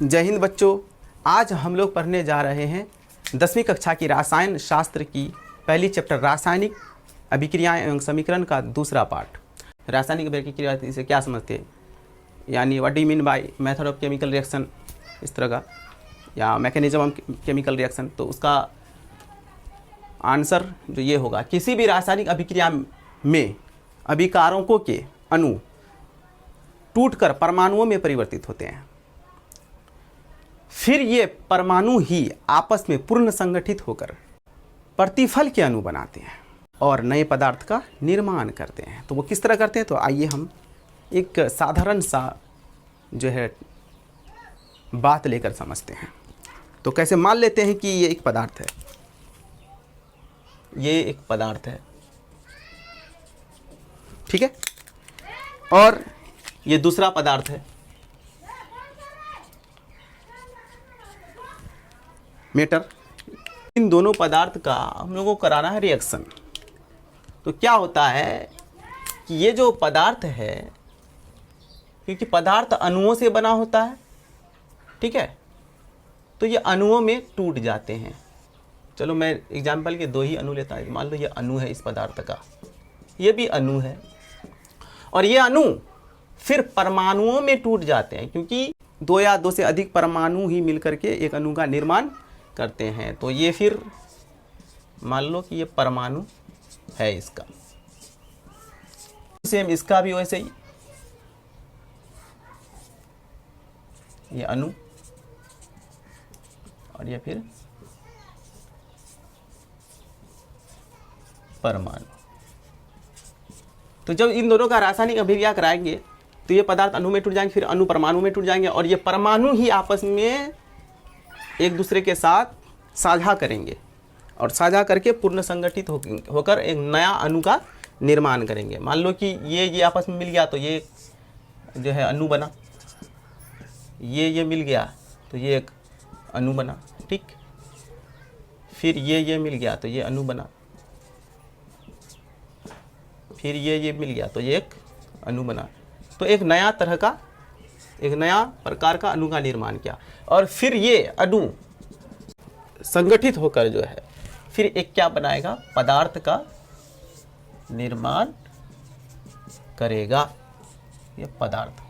जय हिंद बच्चों। आज हम लोग पढ़ने जा रहे हैं 10वीं कक्षा की रसायन शास्त्र की पहली चैप्टर रासायनिक अभिक्रियाएं एवं समीकरण का दूसरा पार्ट। रासायनिक अभिक्रिया इसे क्या समझते हैं, यानी what do you mean by method of chemical reaction, इस तरह का, या मैकेनिज्म ऑफ केमिकल रिएक्शन। तो उसका आंसर जो ये होगा, किसी भी रासायनिक अभिक्रिया में अभिकारकों के अणु टूटकर परमाणुओं में परिवर्तित होते हैं, फिर ये परमाणु ही आपस में पूर्ण संगठित होकर प्रतिफल के अणु बनाते हैं और नए पदार्थ का निर्माण करते हैं। तो वो किस तरह करते हैं, तो आइए हम एक साधारण सा जो है बात लेकर समझते हैं। तो कैसे मान लेते हैं कि ये एक पदार्थ है, ये एक पदार्थ है, ठीक है, और ये दूसरा पदार्थ है, मेटर। इन दोनों पदार्थ का हम लोगों को कराना है रिएक्शन। तो क्या होता है कि ये जो पदार्थ है, क्योंकि पदार्थ अणुओं से बना होता है, ठीक है, तो ये अणुओं में टूट जाते हैं। चलो मैं एग्जाम्पल के दो ही अणु लेता हूँ। मान लो ये अणु है इस पदार्थ का, ये भी अणु है, और ये अणु फिर परमाणुओं में टूट जाते हैं, क्योंकि दो या दो से अधिक परमाणु ही मिलकर के एक अणु का निर्माण करते हैं। तो ये फिर मान लो कि ये परमाणु है इसका, सेम इसका भी वैसे ही, ये अणु और ये फिर परमाणु। तो जब इन दोनों का रासायनिक अभिक्रिया कराएंगे तो ये पदार्थ अणु में टूट जाएंगे, फिर अणु परमाणु में टूट जाएंगे, और ये परमाणु ही आपस में एक दूसरे के साथ साझा करेंगे और साझा करके पूर्ण संगठित होकर एक नया अणु का निर्माण करेंगे। मान लो कि ये आपस में मिल गया तो ये जो है अणु बना, ये मिल गया तो ये एक अणु बना, ठीक। फिर ये मिल गया तो ये अणु बना, फिर ये मिल गया तो ये एक अणु बना। तो एक नया तरह का, एक नया प्रकार का अणु का निर्माण किया, और फिर ये अणु संगठित होकर जो है फिर एक क्या बनाएगा, पदार्थ का निर्माण करेगा। ये पदार्थ,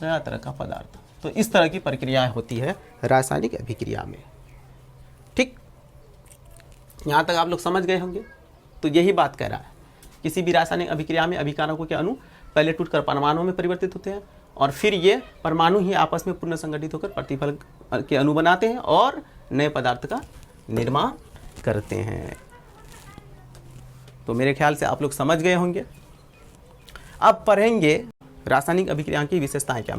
नया तरह का पदार्थ। तो इस तरह की प्रक्रियाएं होती है रासायनिक अभिक्रिया में, ठीक। यहाँ तक आप लोग समझ गए होंगे। तो यही बात कह रहा है, किसी भी रासायनिक अभिक्रिया में अभिकारकों के अणु पहले टूटकर परमाणुओं में परिवर्तित होते हैं, और फिर ये परमाणु ही आपस में पूर्ण संगठित होकर प्रतिफल के अणु बनाते हैं और नए पदार्थ का निर्माण करते हैं। तो मेरे ख्याल से आप लोग समझ गए होंगे। अब पढ़ेंगे रासायनिक अभिक्रिया की विशेषताएं क्या,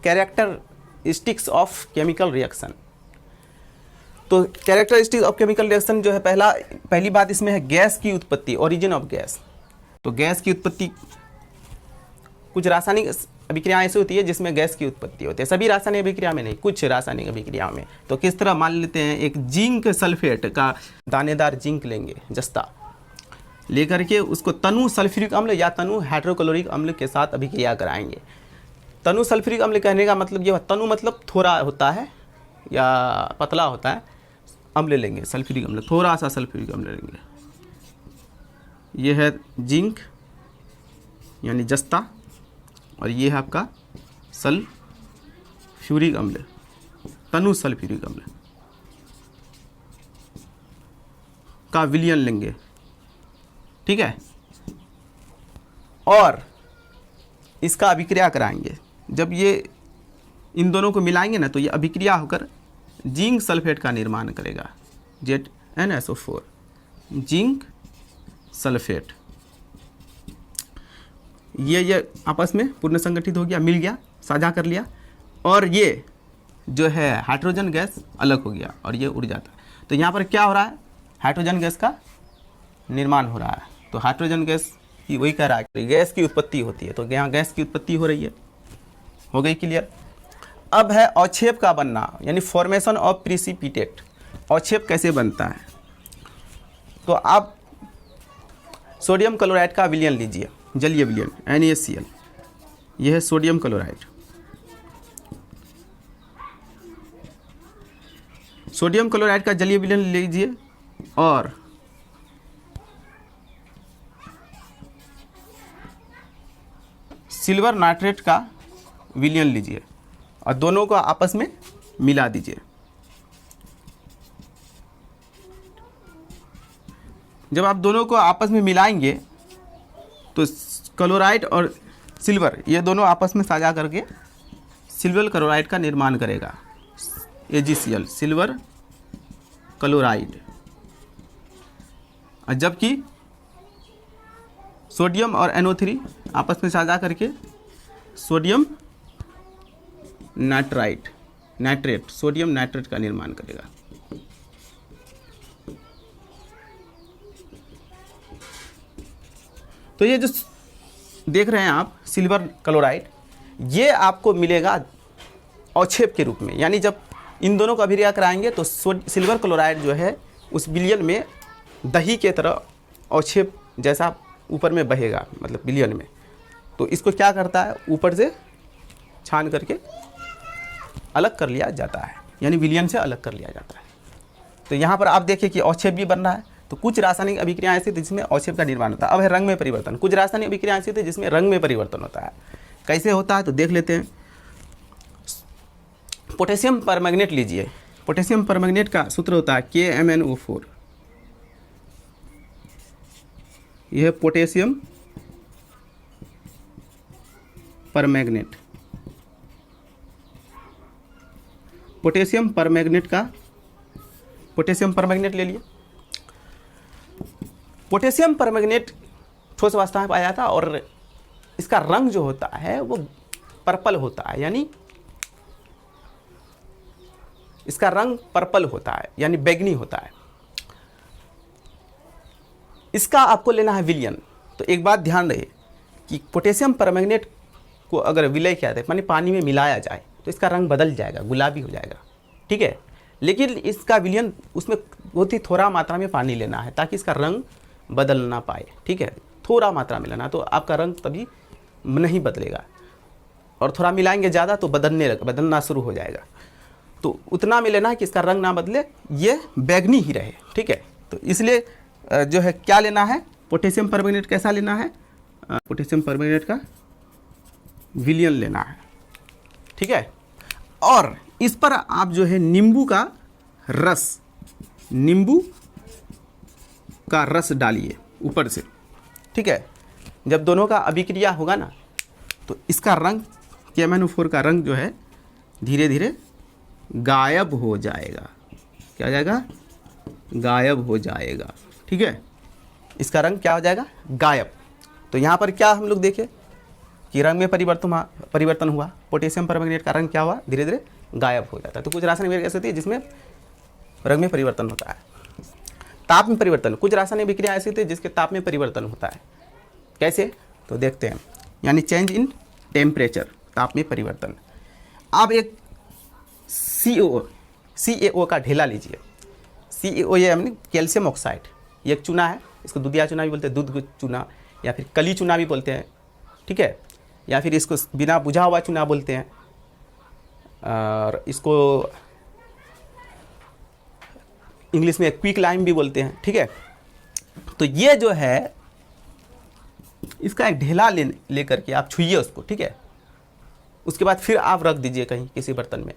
कैरेक्टरिस्टिक्स ऑफ केमिकल रिएक्शन। तो कैरेक्टरिस्टिक्स ऑफ केमिकल रिएक्शन जो है, पहली बात इसमें है गैस की उत्पत्ति, ओरिजिन ऑफ गैस। तो गैस की उत्पत्ति, कुछ रासायनिक अभिक्रिया ऐसी होती है जिसमें गैस की उत्पत्ति होती है, सभी रासायनिक अभिक्रिया में नहीं, कुछ रासायनिक अभिक्रिया में। तो किस तरह, मान लेते हैं एक जिंक सल्फेट का दानेदार जिंक लेंगे, जस्ता लेकर के उसको तनु सल्फ्यूरिक अम्ल या तनु हाइड्रोक्लोरिक अम्ल के साथ अभिक्रिया कराएंगे। तनु सल्फ्यूरिक अम्ल कहने का मतलब ये, तनु मतलब थोड़ा होता है या पतला होता है, अम्ल लेंगे सल्फ्यूरिक अम्ल, थोड़ा सा सल्फ्यूरिक अम्ल लेंगे। ये है जिंक यानी जस्ता, और ये है आपका सल्फ्यूरिक अम्ल, तनु सल्फ्यूरिक अम्ल का विलयन लेंगे, ठीक है, और इसका अभिक्रिया कराएंगे। जब ये इन दोनों को मिलाएंगे ना, तो ये अभिक्रिया होकर जिंक सल्फेट का निर्माण करेगा, ZnSO4, जिंक सल्फेट। ये आपस में पूर्ण संगठित हो गया, मिल गया, साझा कर लिया, और ये जो है हाइड्रोजन गैस अलग हो गया और ये उड़ जाता है। तो यहाँ पर क्या हो रहा है, हाइड्रोजन गैस का निर्माण हो रहा है। तो हाइड्रोजन गैस की वही कह रहा है कि गैस की उत्पत्ति होती है, तो यहाँ गैस की उत्पत्ति हो रही है। हो गई क्लियर। अब है अवक्षेप का बनना, यानी फॉर्मेशन ऑफ प्रिसिपिटेट। अवक्षेप कैसे बनता है, तो आप सोडियम क्लोराइड का विलयन लीजिए, जलीय विलयन NaCl, यह है सोडियम क्लोराइड, सोडियम क्लोराइड का जलीय विलयन लीजिए और सिल्वर नाइट्रेट का विलयन लीजिए और दोनों को आपस में मिला दीजिए। जब आप दोनों को आपस में मिलाएंगे तो क्लोराइड और सिल्वर ये दोनों आपस में साझा करके सिल्वर क्लोराइड का निर्माण करेगा, AgCl सिल्वर क्लोराइड। और जबकि सोडियम और NO3 आपस में साझा करके सोडियम नाइट्रेट सोडियम नाइट्रेट का निर्माण करेगा। तो ये जो देख रहे हैं आप सिल्वर क्लोराइड, ये आपको मिलेगा अवक्षेप के रूप में, यानी जब इन दोनों को अभिक्रिया कराएंगे तो सिल्वर क्लोराइड जो है उस विलयन में दही के तरह अवक्षेप जैसा ऊपर में बहेगा, मतलब विलयन में। तो इसको क्या करता है, ऊपर से छान करके अलग कर लिया जाता है, यानी विलयन से अलग कर लिया जाता है। तो यहाँ पर आप देखिए कि अवक्षेप भी बन रहा है। तो कुछ रासायनिक अभिक्रियाएं ऐसी थी जिसमें अवक्षेप का निर्माण होता है। अब है रंग में परिवर्तन। कुछ रासायनिक अभिक्रियाएं ऐसी थी जिसमें रंग में परिवर्तन होता है। कैसे होता है तो देख लेते हैं। पोटेशियम परमैंगनेट लीजिए। पोटेशियम परमैंगनेट का सूत्र होता है KMnO4। यह है पोटेशियम परमैंगनेट। पोटेशियम परमैंगनेट ले लिए। पोटेशियम परमैंगनेट ठोस अवस्था में पाया जाता है और इसका रंग जो होता है वो पर्पल होता है, यानी इसका रंग पर्पल होता है, यानी बैंगनी होता है। इसका आपको लेना है विलयन। तो एक बात ध्यान रहे कि पोटेशियम परमैंगनेट को अगर विलय किया जाए, माने पानी में मिलाया जाए, तो इसका रंग बदल जाएगा, गुलाबी हो जाएगा, ठीक है। लेकिन इसका विलयन उसमें बहुत ही थोड़ा मात्रा में पानी लेना है ताकि इसका रंग बदल ना पाए, ठीक है। थोड़ा मात्रा में लेना तो आपका रंग तभी नहीं बदलेगा, और थोड़ा मिलाएंगे ज़्यादा तो बदलना शुरू हो जाएगा। तो उतना में लेना है कि इसका रंग ना बदले, ये बैंगनी ही रहे, ठीक है। तो इसलिए जो है क्या लेना है, पोटेशियम परमैंगनेट कैसा लेना है, पोटेशियम परमैंगनेट का विलयन लेना है, ठीक है। और इस पर आप जो है नींबू का रस डालिए ऊपर से, ठीक है। जब दोनों का अभिक्रिया होगा ना तो इसका रंग KMnO4 का रंग जो है धीरे धीरे गायब हो जाएगा। क्या हो जाएगा, गायब हो जाएगा, ठीक है। इसका रंग क्या हो जाएगा, गायब। तो यहाँ पर क्या हम लोग देखें कि रंग में परिवर्तन हुआ। पोटेशियम परमैंगनेट का रंग क्या हुआ, धीरे धीरे गायब हो जाता है। तो कुछ रासायनिक अभिक्रिया ऐसी होती है जिसमें रंग में परिवर्तन होता है। ताप में परिवर्तन, कुछ रासायनिक अभिक्रिया ऐसी होती है जिसके ताप में परिवर्तन होता है। कैसे तो देखते हैं, यानी चेंज इन टेम्परेचर, ताप में परिवर्तन। आप एक CaO का ढेला लीजिए। CaO ये यानी कैल्शियम ऑक्साइड, ये एक चूना है। इसको दूधिया चूना भी बोलते हैं, दूध चूना, या फिर कली चूना भी बोलते हैं, ठीक है। या फिर इसको बिना बुझा हुआ चूना बोलते हैं, और इसको इंग्लिश में क्विक लाइम भी बोलते हैं, ठीक है। तो ये जो है इसका एक ढेला ले करके आप छुइए उसको, ठीक है। उसके बाद फिर आप रख दीजिए कहीं किसी बर्तन में,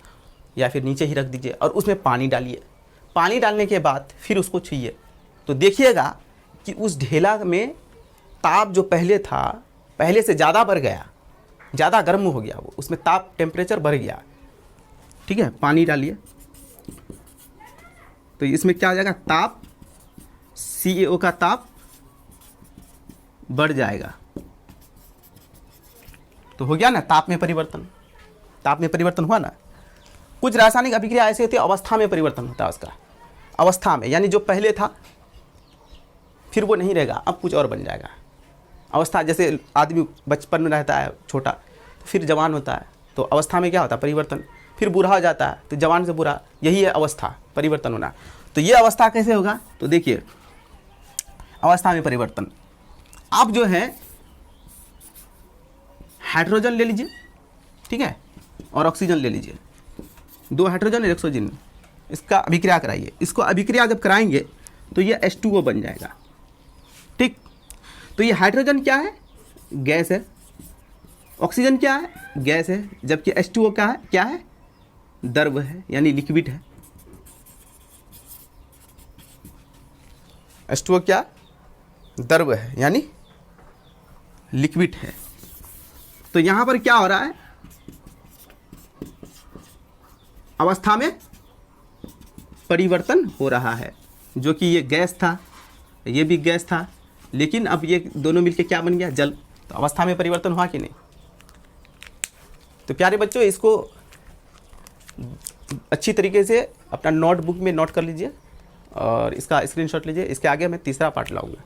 या फिर नीचे ही रख दीजिए और उसमें पानी डालिए। पानी डालने के बाद फिर उसको छुइए, तो देखिएगा कि उस ढेला में ताप जो पहले था पहले से ज़्यादा बढ़ गया, ज़्यादा गर्म हो गया, वो उसमें ताप टेम्परेचर बढ़ गया, ठीक है। पानी डालिए तो इसमें क्या हो जाएगा, ताप CaO का ताप बढ़ जाएगा। तो हो गया ना ताप में परिवर्तन। ताप में परिवर्तन हुआ ना। कुछ रासायनिक अभिक्रिया ऐसे होती है अवस्था में परिवर्तन होता है उसका, अवस्था में, यानी जो पहले था फिर वो नहीं रहेगा, अब कुछ और बन जाएगा। अवस्था जैसे आदमी बचपन में रहता है छोटा, फिर जवान होता है, तो अवस्था में क्या होता है, परिवर्तन। फिर बूढ़ा हो जाता है तो जवान से बूढ़ा, यही है अवस्था, परिवर्तन होना। तो ये अवस्था कैसे होगा, तो देखिए अवस्था में परिवर्तन। आप जो है हाइड्रोजन ले लीजिए, ठीक है, और ऑक्सीजन ले लीजिए। 2 हाइड्रोजन और 1 ऑक्सीजन, इसका अभिक्रिया कराइए। इसको अभिक्रिया जब कराएंगे तो ये H2O बन जाएगा। ठीक, तो ये हाइड्रोजन क्या है? गैस है। ऑक्सीजन क्या है? गैस है। जबकि H2O क्या है? द्रव है, यानी लिक्विड है। H2O क्या? द्रव है, यानी लिक्विड है। तो यहां पर क्या हो रहा है? अवस्था में परिवर्तन हो रहा है, जो कि ये गैस था, ये भी गैस था, लेकिन अब ये दोनों मिलके क्या बन गया? जल। तो अवस्था में परिवर्तन हुआ कि नहीं? तो प्यारे बच्चों, इसको अच्छी तरीके से अपना नोटबुक में नोट कर लीजिए और इसका स्क्रीनशॉट लीजिए। इसके आगे मैं तीसरा पार्ट लाऊंगा।